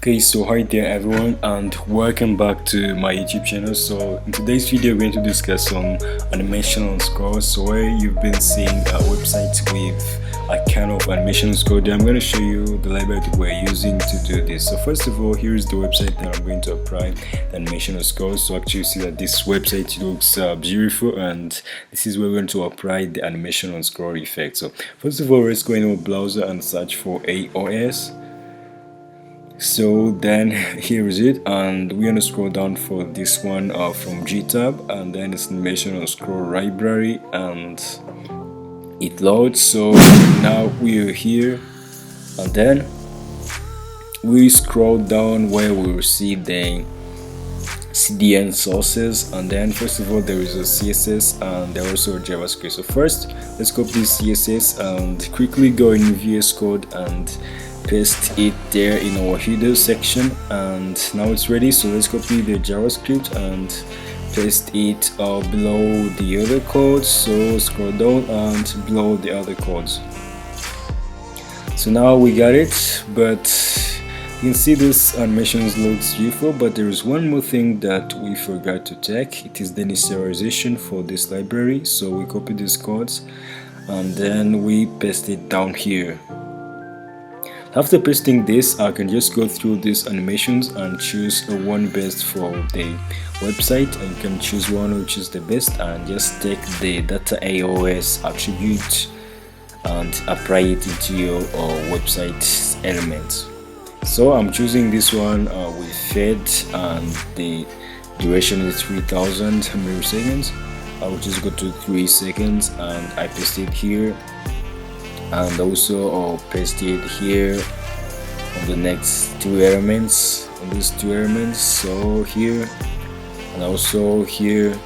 Okay, so hi there everyone and welcome back to my YouTube channel. So in today's video we're going to discuss some animation on scrolls. So where you've been seeing a website with a kind of animation scroll there, I'm going to show you the library that we're using to do this. So first of all, here's the website that I'm going to apply the animation on scrolls. So actually you see that this website looks beautiful, and this is where we're going to apply the animation on scroll effect. So first of all, let's go in our browser and search for AOS. So then here is it, and we're gonna scroll down for this one from GTab, and then it's animation on scroll library, and it loads. So now we are here, and then we scroll down where we will see the CDN sources, and then first of all there is a CSS and there also a JavaScript. So first let's copy this CSS and quickly go in VS Code and paste it there in our header section, and now it's ready. So let's copy the JavaScript and paste it below the other codes. So scroll down and below the other codes. So now we got it, but you can see this animations looks beautiful, but there is one more thing that we forgot to check. It is the initialization for this library. So we copy these codes and then we paste it down here. After pasting this, I can just go through these animations and choose one best for the website, and you can choose one which is the best and just take the data AOS attribute and apply it into your website elements. So I'm choosing this one with fed, and the duration is 3000 milliseconds. I will just go to 3 seconds and I paste it here, and also I'll paste it here on the next two elements, on these two elements. So here and also here.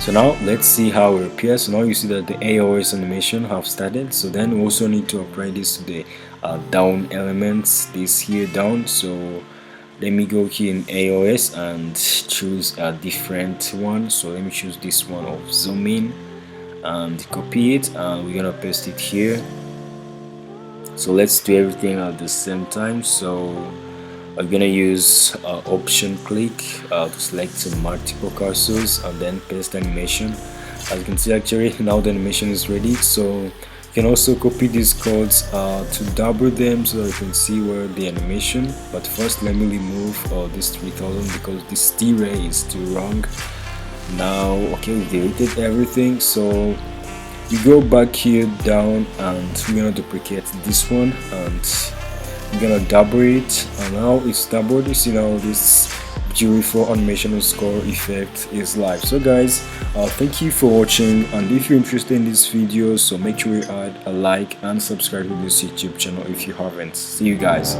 So now let's see how it appears. So now you see that the AOS animation have started. So then we also need to apply this to the down elements, this here down. So let me go here in AOS and choose a different one. So let me choose this one of zoom in and copy it, and we're gonna paste it here. So let's do everything at the same time. So I'm gonna use option click to select multiple cursors and then paste animation. As you can see, actually now the animation is ready. So you can also copy these codes to double them so that you can see where the animation. But first let me remove this 3000 because this T-ray is too wrong. Now okay, we deleted everything. So we go back here down and we're gonna duplicate this one and we're gonna double it, and now it's doubled. You see now this beautiful animation score effect is live. So guys, thank you for watching, and if you're interested in this video, so make sure you add a like and subscribe to this YouTube channel if you haven't. See you guys.